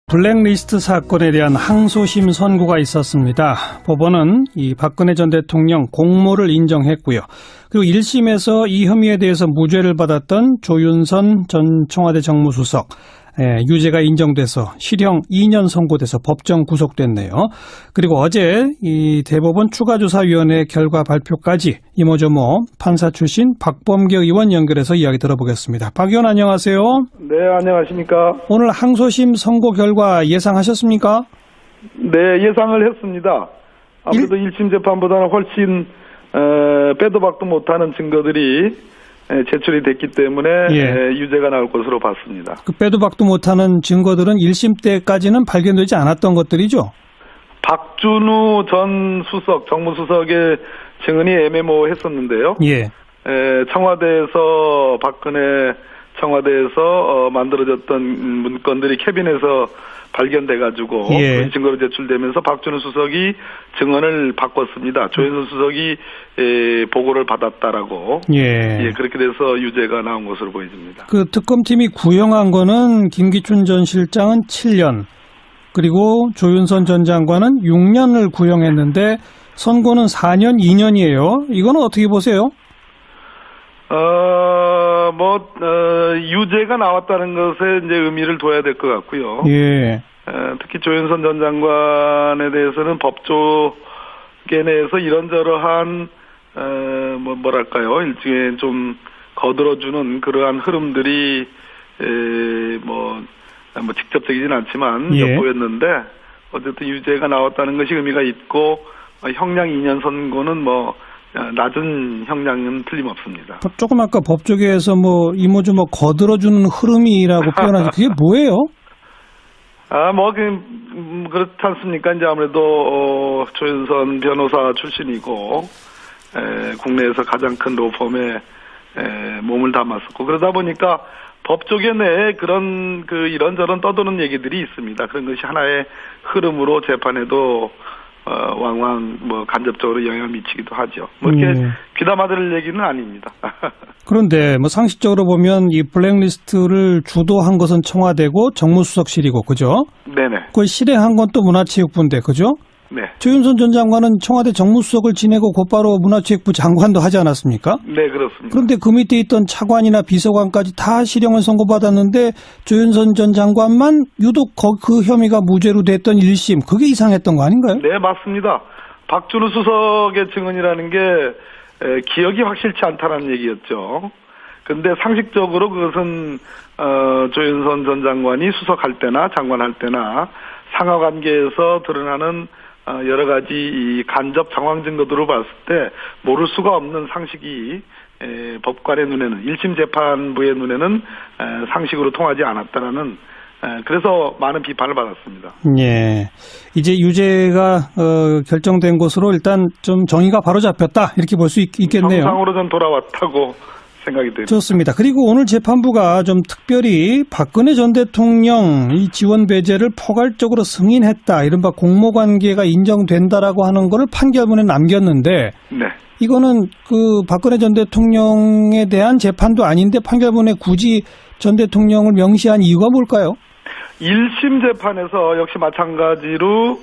블랙리스트 사건에 대한 항소심 선고가 있었습니다. 법원은 이 박근혜 전 대통령 공모를 인정했고요. 그리고 1심에서 이 혐의에 대해서 무죄를 받았던 조윤선 전 청와대 정무수석 유죄가 인정돼서 실형 2년 선고돼서 법정 구속됐네요. 그리고 어제 이 대법원 추가조사위원회 결과 발표까지 이모저모 판사 출신 박범계 의원 연결해서 이야기 들어보겠습니다. 박 의원 안녕하세요. 네, 안녕하십니까. 오늘 항소심 선고 결과 예상하셨습니까? 네, 예상을 했습니다. 아무래도 1심 재판보다는 훨씬 빼도 박도 못하는 증거들이 제출이 됐기 때문에 유죄가 나올 것으로 봤습니다. 그 빼도 박도 못하는 증거들은 1심 때까지는 발견되지 않았던 것들이죠? 박준우 전 수석, 정무수석의 증언이 애매모호했었는데요. 청와대에서 박근혜 청와대에서 만들어졌던 문건들이 캐빈에서 발견돼가지고 그 증거로 제출되면서 박준우 수석이 증언을 바꿨습니다. 조윤선 수석이 보고를 받았다라고 그렇게 돼서 유죄가 나온 것으로 보여집니다. 그 특검팀이 구형한 거는 김기춘 전 실장은 7년 그리고 조윤선 전 장관은 6년을 구형했는데 선고는 4년, 2년이에요. 이거는 어떻게 보세요? 유죄가 나왔다는 것에 이제 의미를 둬야 될 것 같고요. 특히 조윤선 전 장관에 대해서는 법조계 내에서 이런저런한, 일종의 좀 거들어주는 그러한 흐름들이, 직접적이진 않지만, 보였는데, 어쨌든 유죄가 나왔다는 것이 의미가 있고, 형량 2년 선고는 낮은 형량은 틀림없습니다. 조금 아까 법조계에서 이모저모 거들어주는 흐름이라고 표현하죠. 그게 뭐예요? 그렇지 않습니까? 이제 아무래도, 조윤선 변호사 출신이고, 국내에서 가장 큰 로펌에, 몸을 담았었고, 그러다 보니까 법조계 내에 이런저런 떠도는 얘기들이 있습니다. 그런 것이 하나의 흐름으로 재판에도 왕왕 간접적으로 영향을 미치기도 하죠. 이렇게 귀담아 들을 얘기는 아닙니다. 그런데 상식적으로 보면 이 블랙리스트를 주도한 것은 청와대고 정무수석실이고 그죠? 네네. 그걸 실행한 건 또 문화체육부인데 그죠? 네. 조윤선 전 장관은 청와대 정무수석을 지내고 곧바로 문화체육부 장관도 하지 않았습니까? 네, 그렇습니다. 그런데 그 밑에 있던 차관이나 비서관까지 다 실형을 선고받았는데 조윤선 전 장관만 유독 그 혐의가 무죄로 됐던 1심 그게 이상했던 거 아닌가요? 네, 맞습니다. 박준우 수석의 증언이라는 게 기억이 확실치 않다는 얘기였죠. 근데 상식적으로 그것은 조윤선 전 장관이 수석할 때나 장관할 때나 상하관계에서 드러나는 여러 가지 이 간접 정황 증거들을 봤을 때 모를 수가 없는 상식이 법관의 눈에는 1심 재판부의 눈에는 상식으로 통하지 않았다라는 그래서 많은 비판을 받았습니다. 이제 유죄가 결정된 것으로 일단 좀 정의가 바로 잡혔다 이렇게 볼 수 있겠네요. 정상으로 좀 돌아왔다고 생각이 됩니다. 좋습니다. 그리고 오늘 재판부가 좀 특별히 박근혜 전 대통령 이 지원 배제를 포괄적으로 승인했다. 이른바 공모관계가 인정된다라고 하는 거를 판결문에 남겼는데 이거는 그 박근혜 전 대통령에 대한 재판도 아닌데 판결문에 굳이 전 대통령을 명시한 이유가 뭘까요? 1심 재판에서 역시 마찬가지로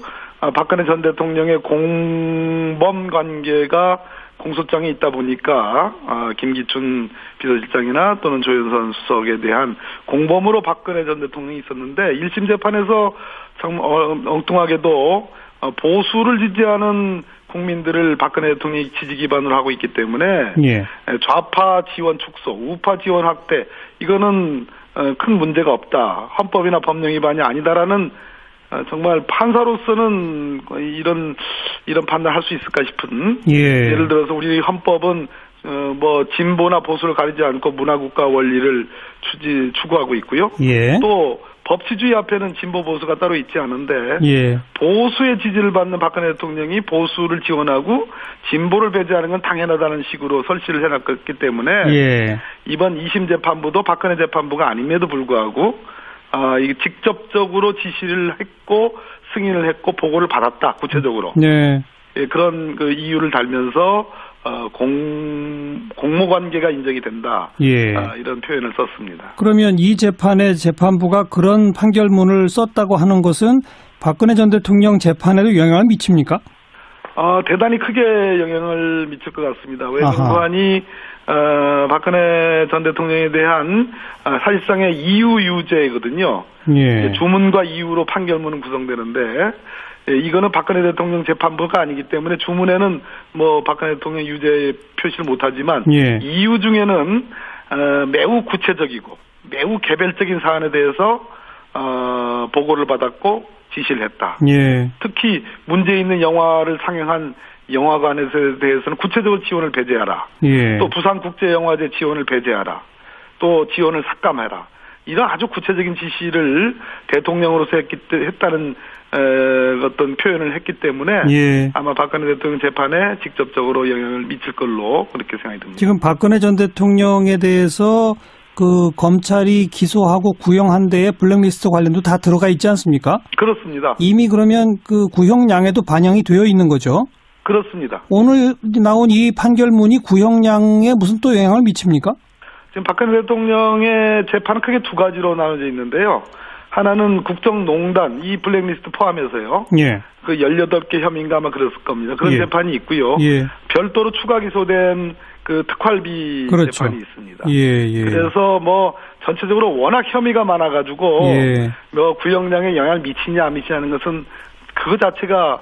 박근혜 전 대통령의 공범 관계가 공소장에 있다 보니까 김기춘 비서실장이나 또는 조윤선 수석에 대한 공범으로 박근혜 전 대통령이 있었는데 1심 재판에서 참 엉뚱하게도 보수를 지지하는 국민들을 박근혜 대통령이 지지 기반으로 하고 있기 때문에 좌파 지원 축소, 우파 지원 확대 이거는 큰 문제가 없다. 헌법이나 법령 위반이 아니다라는 정말 판사로서는 이런 판단할 수 있을까 싶은 예를 들어서 우리 헌법은 진보나 보수를 가리지 않고 문화국가 원리를 추구하고 있고요. 또 법치주의 앞에는 진보 보수가 따로 있지 않은데 보수의 지지를 받는 박근혜 대통령이 보수를 지원하고 진보를 배제하는 건 당연하다는 식으로 설치를 해놨기 때문에 이번 2심 재판부도 박근혜 재판부가 아님에도 불구하고 이게 직접적으로 지시를 했고 승인을 했고 보고를 받았다 구체적으로 그런 그 이유를 달면서 공모 관계가 인정이 된다. 예. 이런 표현을 썼습니다. 그러면 이 재판의 재판부가 그런 판결문을 썼다고 하는 것은 박근혜 전 대통령 재판에도 영향을 미칩니까? 대단히 크게 영향을 미칠 것 같습니다. 왜 공소안이 박근혜 전 대통령에 대한 사실상의 이유유죄거든요. 예. 주문과 이유로 판결문은 구성되는데 이거는 박근혜 대통령 재판부가 아니기 때문에 주문에는 뭐 박근혜 대통령 유죄 표시를 못하지만 예. 이유 중에는 매우 구체적이고 매우 개별적인 사안에 대해서 보고를 받았고 지시를 했다. 예. 특히 문제 있는 영화를 상영한 영화관에 대해서는 구체적으로 지원을 배제하라. 예. 또 부산국제영화제 지원을 배제하라. 또 지원을 삭감해라. 이런 아주 구체적인 지시를 대통령으로서 했다는 어떤 표현을 했기 때문에 예. 아마 박근혜 대통령 재판에 직접적으로 영향을 미칠 걸로 그렇게 생각이 듭니다. 지금 박근혜 전 대통령에 대해서 그 검찰이 기소하고 구형한 데에 블랙리스트 관련도 다 들어가 있지 않습니까? 그렇습니다. 이미 그러면 그 구형량에도 반영이 되어 있는 거죠? 그렇습니다. 오늘 나온 이 판결문이 구형량에 무슨 또 영향을 미칩니까? 지금 박근혜 대통령의 재판은 크게 두 가지로 나눠져 있는데요. 하나는 국정농단, 이 블랙리스트 포함해서요. 예. 그 18개 혐의인가 아마 그랬을 겁니다. 그런 예. 재판이 있고요. 예. 별도로 추가 기소된 그 특활비 그렇죠. 재판이 있습니다. 예. 그래서 뭐 전체적으로 워낙 혐의가 많아가지고 예. 뭐 구형량에 영향을 미치냐 안 미치냐는 것은 그거 자체가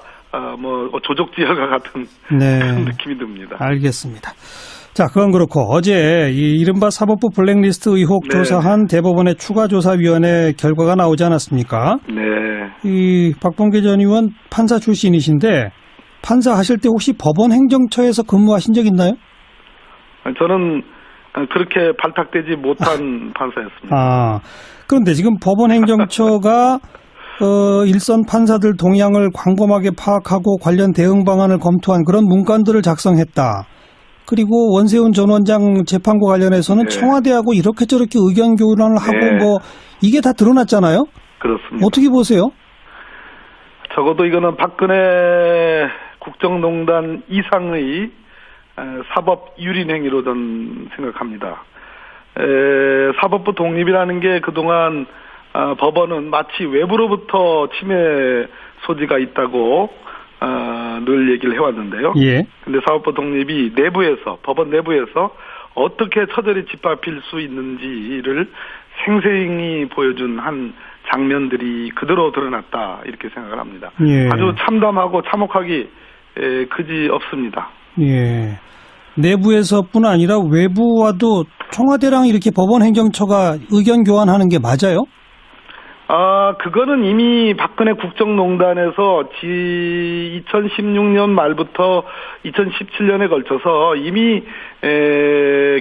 뭐 조족지혈과 같은 네. 그런 느낌이 듭니다. 알겠습니다. 자, 그건 그렇고 어제 이 이른바 사법부 블랙리스트 의혹 네. 조사한 대법원의 추가조사위원회 결과가 나오지 않았습니까? 네. 이 박범계 전 의원 판사 출신이신데 판사 하실 때 혹시 법원 행정처에서 근무하신 적 있나요? 저는 그렇게 발탁되지 못한 판사였습니다. 그런데 지금 법원 행정처가 일선 판사들 동향을 광범하게 파악하고 관련 대응 방안을 검토한 그런 문건들을 작성했다. 그리고 원세훈 전 원장 재판과 관련해서는 네. 청와대하고 이렇게 저렇게 의견 교환을 하고 네. 뭐 이게 다 드러났잖아요. 그렇습니다. 어떻게 보세요? 적어도 이거는 박근혜 국정농단 이상의 사법 유린 행위로 저는 생각합니다. 사법부 독립이라는 게 그동안 법원은 마치 외부로부터 침해 소지가 있다고 늘 얘기를 해왔는데요. 예. 근데 사법부 독립이 내부에서, 법원 내부에서 어떻게 처절히 짓밟힐 수 있는지를 생생히 보여준 한 장면들이 그대로 드러났다, 이렇게 생각을 합니다. 예. 아주 참담하고 참혹하기 그지 없습니다. 예. 내부에서뿐 아니라 외부와도 청와대랑 이렇게 법원 행정처가 의견 교환하는 게 맞아요? 그거는 이미 박근혜 국정농단에서 2016년 말부터 2017년에 걸쳐서 이미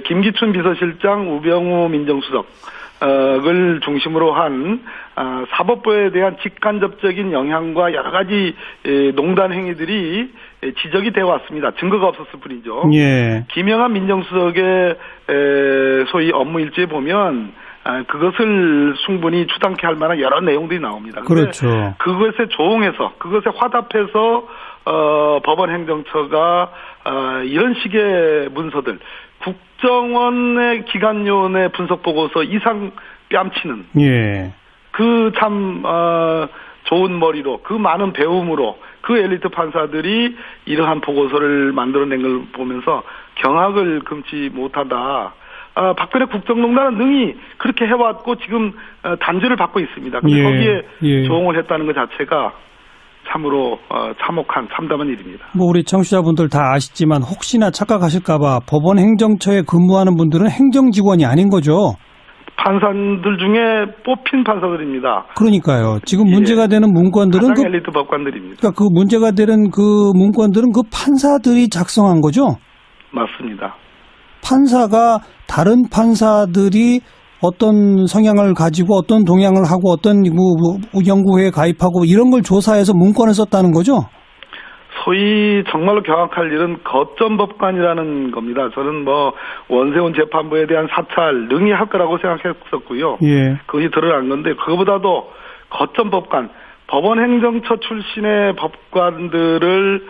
김기춘 비서실장, 우병우 민정수석을 중심으로 한 사법부에 대한 직간접적인 영향과 여러 가지 농단 행위들이 지적이 되어 왔습니다. 증거가 없었을 뿐이죠. 예. 김영한 민정수석의 소위 업무 일지에 보면 그것을 충분히 추단케 할 만한 여러 내용들이 나옵니다. 그렇죠. 그것에 조응해서, 그것에 화답해서 법원 행정처가 이런 식의 문서들, 국정원의 기관요원의 분석 보고서 이상 뺨치는, 예. 그 참 좋은 머리로, 그 많은 배움으로 그 엘리트 판사들이 이러한 보고서를 만들어낸 걸 보면서 경악을 금치 못하다. 박근혜 국정농단은 능히 그렇게 해왔고 지금 단죄를 받고 있습니다. 근데 예. 거기에 예. 조응을 했다는 것 자체가 참으로 참혹한 참담한 일입니다. 뭐 우리 청취자분들 다 아시지만 혹시나 착각하실까봐 법원 행정처에 근무하는 분들은 행정직원이 아닌 거죠. 판사들 중에 뽑힌 판사들입니다. 그러니까요. 지금 문제가 되는 문건들은 가장 엘리트 법관들입니다. 그러니까 그 문제가 되는 그 문건들은 그 판사들이 작성한 거죠. 맞습니다. 판사가 다른 판사들이 어떤 성향을 가지고 어떤 동향을 하고 어떤 연구회에 가입하고 이런 걸 조사해서 문건을 썼다는 거죠? 소위 정말로 경악할 일은 거점법관이라는 겁니다. 저는 뭐 원세훈 재판부에 대한 사찰 능히 할 거라고 생각했었고요. 예. 그것이 드러난 건데 그거보다도 거점법관, 법원 행정처 출신의 법관들을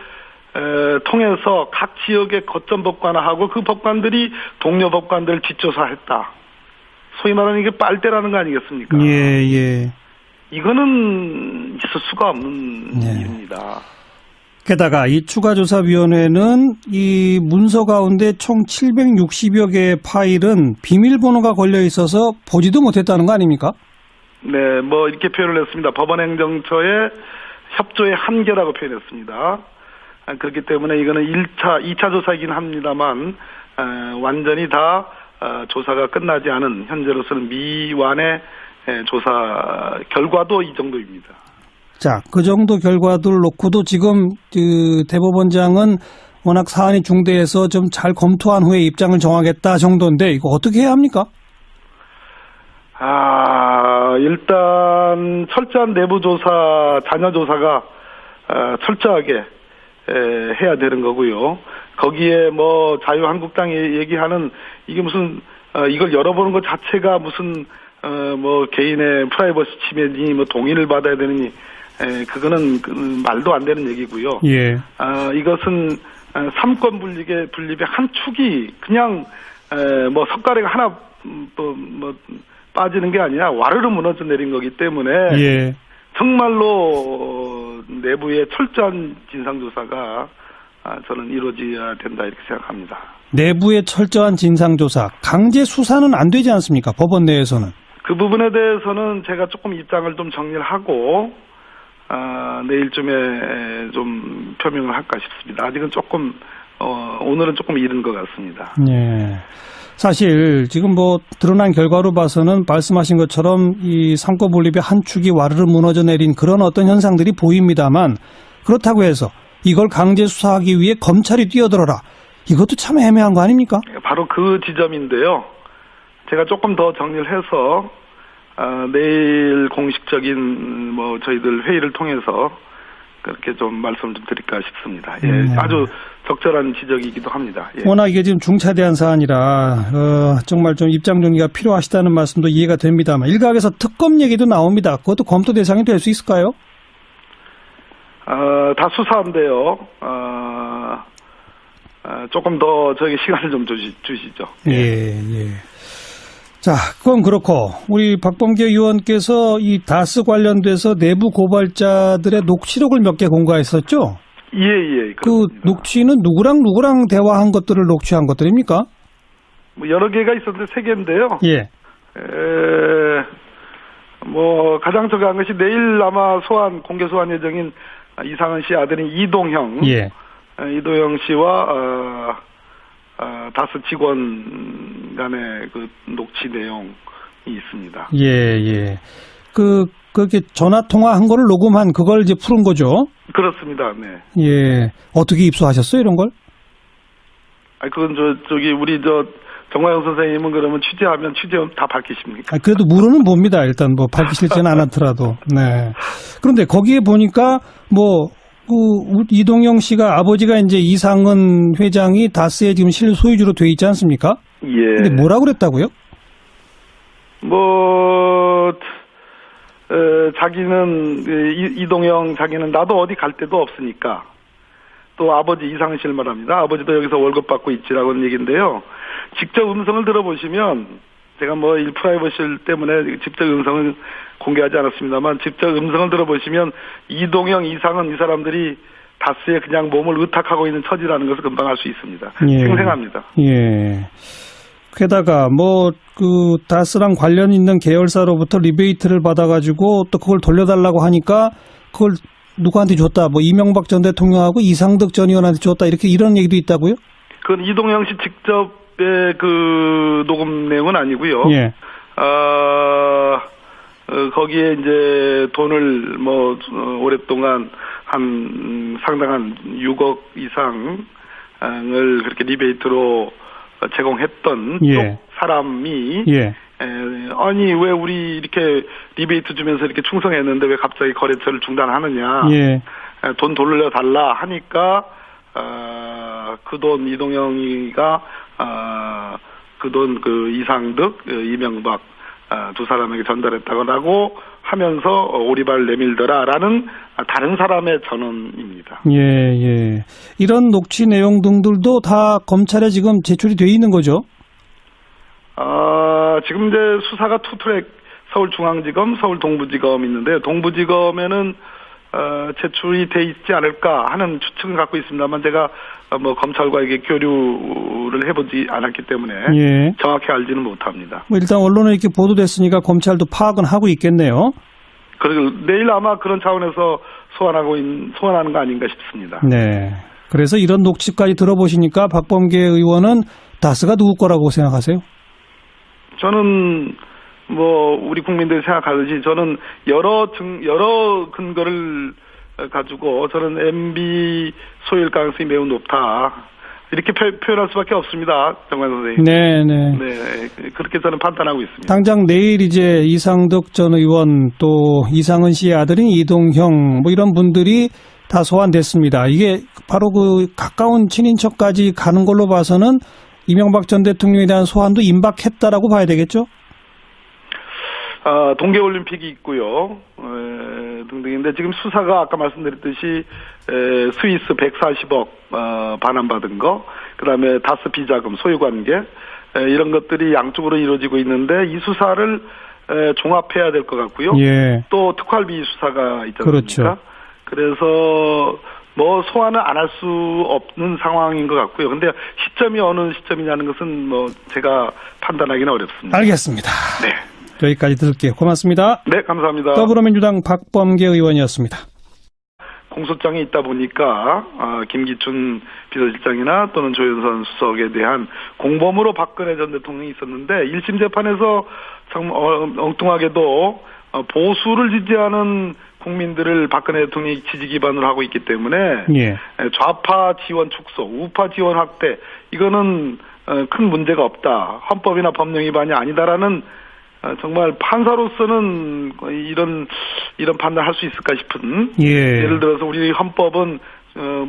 통해서 각 지역의 거점 법관하고 그 법관들이 동료 법관들을 뒷조사했다. 소위 말하는 이게 빨대라는 거 아니겠습니까? 예. 이거는 있을 수가 없는 네. 일입니다. 게다가 이 추가조사위원회는 이 문서 가운데 총 760여 개의 파일은 비밀번호가 걸려 있어서 보지도 못했다는 거 아닙니까? 네, 뭐 이렇게 표현을 했습니다. 법원행정처의 협조의 한계라고 표현했습니다. 그렇기 때문에 이거는 2차 조사이긴 합니다만 완전히 다 조사가 끝나지 않은 현재로서는 미완의 조사 결과도 이 정도입니다. 자, 그 정도 결과들 놓고도 지금 그 대법원장은 워낙 사안이 중대해서 좀 잘 검토한 후에 입장을 정하겠다 정도인데 이거 어떻게 해야 합니까? 일단 철저한 내부 조사, 자녀 조사가 철저하게 해야 되는 거고요. 거기에 뭐 자유한국당이 얘기하는 이게 무슨 이걸 열어보는 것 자체가 무슨 뭐 개인의 프라이버시 침해니 뭐 동의를 받아야 되느니 그거는 말도 안 되는 얘기고요. 예. 이것은 삼권 분립의 한 축이 그냥 뭐 석가래가 하나 뭐 빠지는 게 아니라 와르르 무너져 내린 거기 때문에 예. 정말로 내부의 철저한 진상조사가 저는 이루어져야 된다 이렇게 생각합니다. 내부의 철저한 진상조사, 강제 수사는 안 되지 않습니까? 법원 내에서는. 그 부분에 대해서는 제가 조금 입장을 좀 정리를 하고 내일쯤에 좀 표명을 할까 싶습니다. 아직은 조금 오늘은 조금 이른 것 같습니다. 예. 사실 지금 뭐 드러난 결과로 봐서는 말씀하신 것처럼 이 삼권 분립의 한 축이 와르르 무너져 내린 그런 어떤 현상들이 보입니다만 그렇다고 해서 이걸 강제 수사하기 위해 검찰이 뛰어들어라. 이것도 참 애매한 거 아닙니까? 바로 그 지점인데요. 제가 조금 더 정리를 해서 내일 공식적인 뭐 저희들 회의를 통해서 그렇게 좀 말씀 좀 드릴까 싶습니다. 예, 아주 적절한 지적이기도 합니다. 예. 워낙 이게 지금 중차대한 사안이라 정말 좀 입장 정리가 필요하시다는 말씀도 이해가 됩니다만 일각에서 특검 얘기도 나옵니다. 그것도 검토 대상이 될 수 있을까요? 다 수사인데요. 조금 더 저에게 시간을 좀 주시죠. 예. 자, 그건 그렇고 우리 박범계 의원께서 이 다스 관련돼서 내부 고발자들의 녹취록을 몇 개 공개했었죠? 예. 그 녹취는 누구랑 대화한 것들을 녹취한 것들입니까? 뭐 여러 개가 있었는데 3개인데요. 예. 뭐 가장 중요한 것이 내일 아마 공개 소환 예정인 이상은 씨 아들인 이동형. 예. 이도영 씨와 다스 직원 간의 그 녹취 내용이 있습니다. 예. 그렇게 전화 통화한 거를 녹음한 그걸 이제 푸른 거죠? 그렇습니다. 네. 예. 어떻게 입수하셨어요, 이런 걸? 그건 우리 정화영 선생님은 그러면 취재하면 다 밝히십니까? 그래도 물어는 봅니다. 일단 뭐 밝히실지는 않았더라도. 네. 그런데 거기에 보니까 이동영 씨가 아버지가 이제 이상은 회장이 다스의 지금 실소유주로 돼 있지 않습니까? 예. 근데 뭐라고 그랬다고요? 자기는 이동영 자기는 나도 어디 갈 데도 없으니까 또 아버지 이상은 씨를 말합니다. 아버지도 여기서 월급 받고 있지라고는 얘기인데요. 직접 음성을 들어보시면 제가 뭐 프라이버시 때문에 직접 음성을 공개하지 않았습니다만 직접 음성을 들어보시면 이동영, 이상은 이 사람들이 다스에 그냥 몸을 의탁하고 있는 처지라는 것을 금방 알 수 있습니다. 예. 생생합니다. 예. 게다가 다스랑 관련 있는 계열사로부터 리베이트를 받아가지고 또 그걸 돌려달라고 하니까 그걸 누구한테 줬다. 이명박 전 대통령하고 이상득 전 의원한테 줬다. 이런 얘기도 있다고요? 그건 이동영 씨 직접의 그 녹음 내용은 아니고요. 예. 거기에 이제 돈을 오랫동안 상당한 6억 이상을 그렇게 리베이트로 제공했던 예. 쪽 사람이 예. 아니 왜 우리 이렇게 리베이트 주면서 이렇게 충성했는데 왜 갑자기 거래처를 중단하느냐. 예. 돈 돌려달라 하니까 그 돈 이동영이가 그 돈 이상득 이명박 두 사람에게 전달했다고 하면서 오리발 내밀더라라는 다른 사람의 전언입니다. 예, 예. 이런 녹취 내용 등들도 다 검찰에 지금 제출이 돼 있는 거죠? 지금 이제 수사가 투트랙 서울중앙지검, 서울동부지검 있는데 동부지검에는 제출이 돼 있지 않을까 하는 추측은 갖고 있습니다만 제가 뭐 검찰과 이게 교류를 해보지 않았기 때문에 예. 정확히 알지는 못합니다. 뭐 일단 언론에 이렇게 보도됐으니까 검찰도 파악은 하고 있겠네요. 그리고 내일 아마 그런 차원에서 소환하는 거 아닌가 싶습니다. 네. 그래서 이런 녹취까지 들어보시니까 박범계 의원은 다스가 누구 거라고 생각하세요? 저는 뭐 우리 국민들이 생각하듯이 저는 여러 근거를 가지고 저는 MB 소유일 가능성이 매우 높다. 이렇게 표현할 수밖에 없습니다. 정관 선생님. 네. 네. 그렇게 저는 판단하고 있습니다. 당장 내일 이제 이상덕 전 의원 또 이상은 씨의 아들인 이동형 뭐 이런 분들이 다 소환됐습니다. 이게 바로 그 가까운 친인척까지 가는 걸로 봐서는 이명박 전 대통령에 대한 소환도 임박했다라고 봐야 되겠죠? 동계올림픽이 있고요. 등등인데 지금 수사가 아까 말씀드렸듯이 스위스 140억 반환받은 거, 그다음에 다스 비자금 소유관계 이런 것들이 양쪽으로 이루어지고 있는데 이 수사를 종합해야 될 것 같고요. 예. 또 특활비 수사가 있지 않습니까? 그렇죠. 그래서 뭐 소환을 안 할 수 없는 상황인 것 같고요. 근데 시점이 어느 시점이냐는 것은 뭐 제가 판단하기는 어렵습니다. 알겠습니다. 네. 여기까지 들을게요. 고맙습니다. 네, 감사합니다. 더불어민주당 박범계 의원이었습니다. 공소장이 있다 보니까 김기춘 비서실장이나 또는 조윤선 수석에 대한 공범으로 박근혜 전 대통령이 있었는데 1심 재판에서 참 엉뚱하게도 보수를 지지하는 국민들을 박근혜 대통령이 지지 기반으로 하고 있기 때문에 예. 좌파 지원 축소, 우파 지원 확대 이거는 큰 문제가 없다. 헌법이나 법령 위반이 아니다라는 정말 판사로서는 이런 판단할 수 있을까 싶은 예를 들어서 우리 헌법은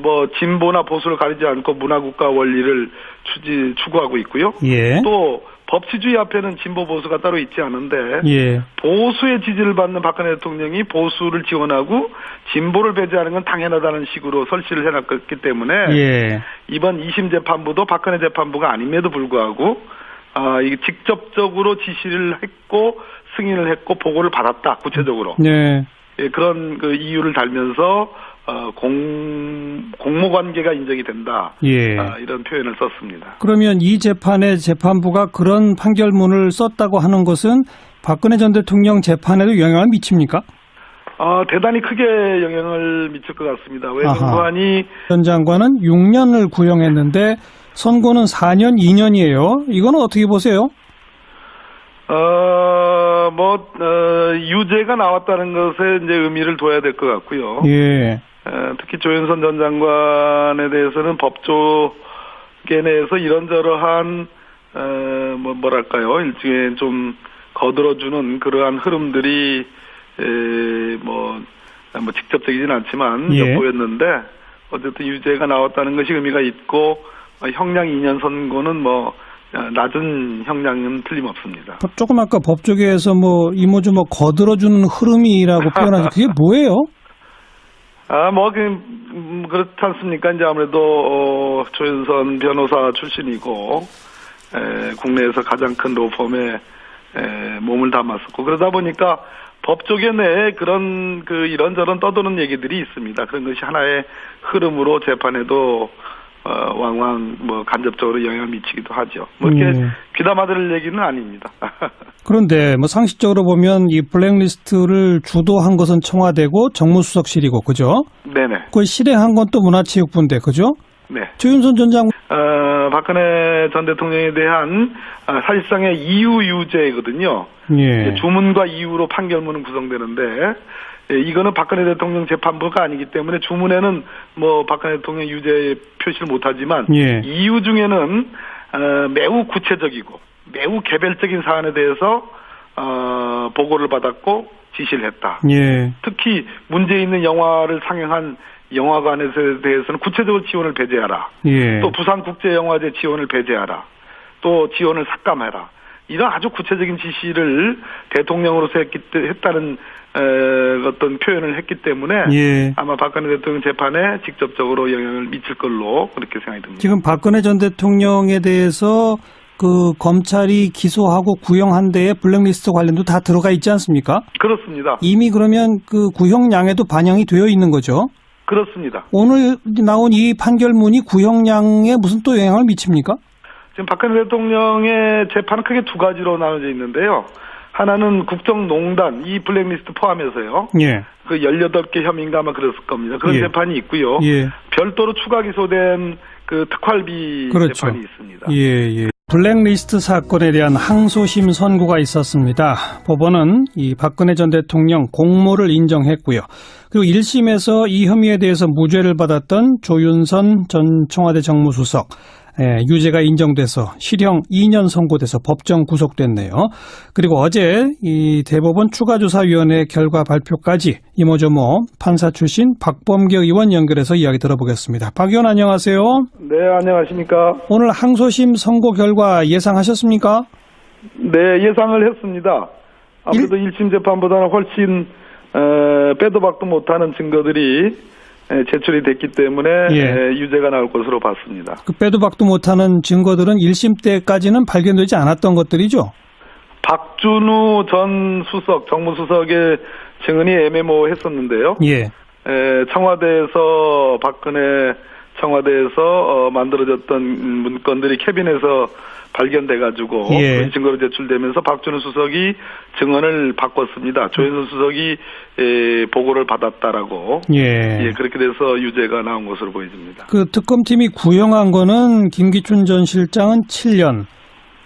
뭐 진보나 보수를 가리지 않고 문화국가 원리를 추구하고 있고요. 예. 또 법치주의 앞에는 진보 보수가 따로 있지 않은데 예. 보수의 지지를 받는 박근혜 대통령이 보수를 지원하고 진보를 배제하는 건 당연하다는 식으로 설치를 해놨기 때문에 예. 이번 2심 재판부도 박근혜 재판부가 아님에도 불구하고 이게 직접적으로 지시를 했고 승인을 했고 보고를 받았다 구체적으로. 네. 예, 그런 그 이유를 달면서 공모 관계가 인정이 된다. 예. 이런 표현을 썼습니다. 그러면 이 재판의 재판부가 그런 판결문을 썼다고 하는 것은 박근혜 전 대통령 재판에도 영향을 미칩니까? 대단히 크게 영향을 미칠 것 같습니다. 외교관이 전 장관은 6년을 구형했는데 선고는 4년, 2년이에요. 이거는 어떻게 보세요? 유죄가 나왔다는 것에 이제 의미를 둬야 될 것 같고요. 예. 특히 조윤선 전 장관에 대해서는 법조계 내에서 이런저러한 뭐랄까요, 일종의 좀 거들어주는 그러한 흐름들이 뭐 직접적이진 않지만 예. 엿보였는데 어쨌든 유죄가 나왔다는 것이 의미가 있고 형량 2년 선고는 뭐 낮은 형량은 틀림없습니다. 조금 아까 법조계에서 이모저모 거들어주는 흐름이라고 표현하지 그게 뭐예요? 그렇지 않습니까? 이제 아무래도 조윤선 변호사 출신이고 국내에서 가장 큰 로펌에 몸을 담았었고 그러다 보니까 법조계 내에 그런 이런저런 떠도는 얘기들이 있습니다. 그런 것이 하나의 흐름으로 재판에도 왕왕 간접적으로 영향을 미치기도 하죠. 이렇게 귀담아 들을 얘기는 아닙니다. 그런데 상식적으로 보면 이 블랙리스트를 주도한 것은 청와대고 정무수석실이고 그죠? 네네. 그걸 실행한 건 또 문화체육부인데 그죠? 네. 조윤선 전 장관 박근혜 전 대통령에 대한 사실상의 이유유죄거든요. 예. 주문과 이유로 판결문은 구성되는데 이거는 박근혜 대통령 재판부가 아니기 때문에 주문에는 박근혜 대통령 유죄 표시를 못하지만 예. 이유 중에는 매우 구체적이고 매우 개별적인 사안에 대해서 보고를 받았고 지시를 했다. 예. 특히 문제 있는 영화를 상영한 영화관에 대해서는 구체적으로 지원을 배제하라. 예. 또 부산국제영화제 지원을 배제하라. 또 지원을 삭감해라. 이런 아주 구체적인 지시를 대통령으로서 했다는 어떤 표현을 했기 때문에 예. 아마 박근혜 대통령 재판에 직접적으로 영향을 미칠 걸로 그렇게 생각이 듭니다. 지금 박근혜 전 대통령에 대해서 그 검찰이 기소하고 구형한 데에 블랙리스트 관련도 다 들어가 있지 않습니까? 그렇습니다. 이미 그러면 그 구형량에도 반영이 되어 있는 거죠? 그렇습니다. 오늘 나온 이 판결문이 구형량에 무슨 또 영향을 미칩니까? 지금 박근혜 대통령의 재판은 크게 두 가지로 나눠져 있는데요. 하나는 국정농단, 이 블랙리스트 포함해서요. 예. 그 18개 혐의인가 아마 그랬을 겁니다. 그런 예. 재판이 있고요. 예. 별도로 추가 기소된 그 특활비 그렇죠. 재판이 있습니다. 예. 블랙리스트 사건에 대한 항소심 선고가 있었습니다. 법원은 이 박근혜 전 대통령 공모를 인정했고요. 그리고 1심에서 이 혐의에 대해서 무죄를 받았던 조윤선 전 청와대 정무수석 유죄가 인정돼서 실형 2년 선고돼서 법정 구속됐네요. 그리고 어제 이 대법원 추가조사위원회 결과 발표까지 이모저모 판사 출신 박범계 의원 연결해서 이야기 들어보겠습니다. 박 의원 안녕하세요. 네, 안녕하십니까. 오늘 항소심 선고 결과 예상하셨습니까? 네, 예상을 했습니다. 아무래도 1심 재판보다는 훨씬 빼도 박도 못하는 증거들이 제출이 됐기 때문에 유죄가 나올 것으로 봤습니다. 그 빼도 박도 못하는 증거들은 1심 때까지는 발견되지 않았던 것들이죠? 박준우 전 수석, 정무수석의 증언이 애매모호했었는데요. 예. 청와대에서 박근혜 청와대에서 만들어졌던 문건들이 캐빈에서 발견돼가지고 그 증거로 제출되면서 박준우 수석이 증언을 바꿨습니다. 조윤선 수석이 보고를 받았다라고 그렇게 돼서 유죄가 나온 것으로 보여집니다. 그 특검팀이 구형한 거는 김기춘 전 실장은 7년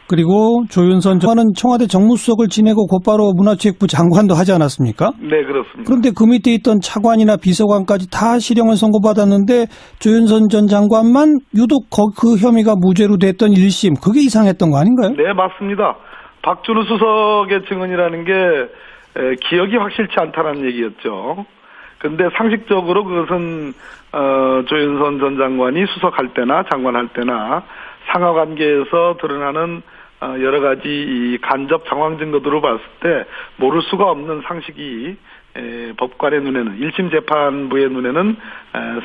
그리고 조윤선 전은 청와대 정무수석을 지내고 곧바로 문화체육부 장관도 하지 않았습니까? 네, 그렇습니다. 그런데 그 밑에 있던 차관이나 비서관까지 다 실형을 선고받았는데 조윤선 전 장관만 유독 그 혐의가 무죄로 됐던 1심 그게 이상했던 거 아닌가요? 네, 맞습니다. 박준우 수석의 증언이라는 게 기억이 확실치 않다는 얘기였죠. 근데 상식적으로 그것은 조윤선 전 장관이 수석할 때나 장관할 때나 상하관계에서 드러나는 여러 가지 이 간접 정황 증거들을 봤을 때 모를 수가 없는 상식이 법관의 눈에는 1심 재판부의 눈에는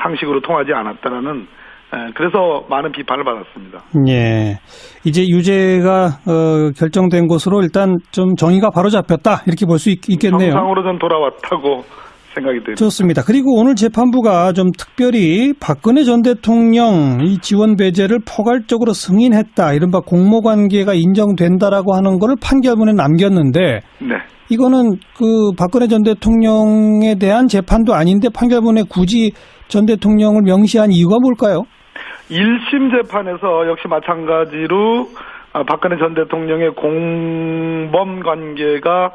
상식으로 통하지 않았다라는 그래서 많은 비판을 받았습니다. 예, 이제 유죄가 결정된 것으로 일단 좀 정의가 바로 잡혔다 이렇게 볼 수 있겠네요. 정상으로 좀 돌아왔다고 생각이 됩니다. 좋습니다. 그리고 오늘 재판부가 좀 특별히 박근혜 전 대통령 이 지원 배제를 포괄적으로 승인했다. 이른바 공모관계가 인정된다라고 하는 거를 판결문에 남겼는데 네. 이거는 그 박근혜 전 대통령에 대한 재판도 아닌데 판결문에 굳이 전 대통령을 명시한 이유가 뭘까요? 1심 재판에서 역시 마찬가지로 박근혜 전 대통령의 공범 관계가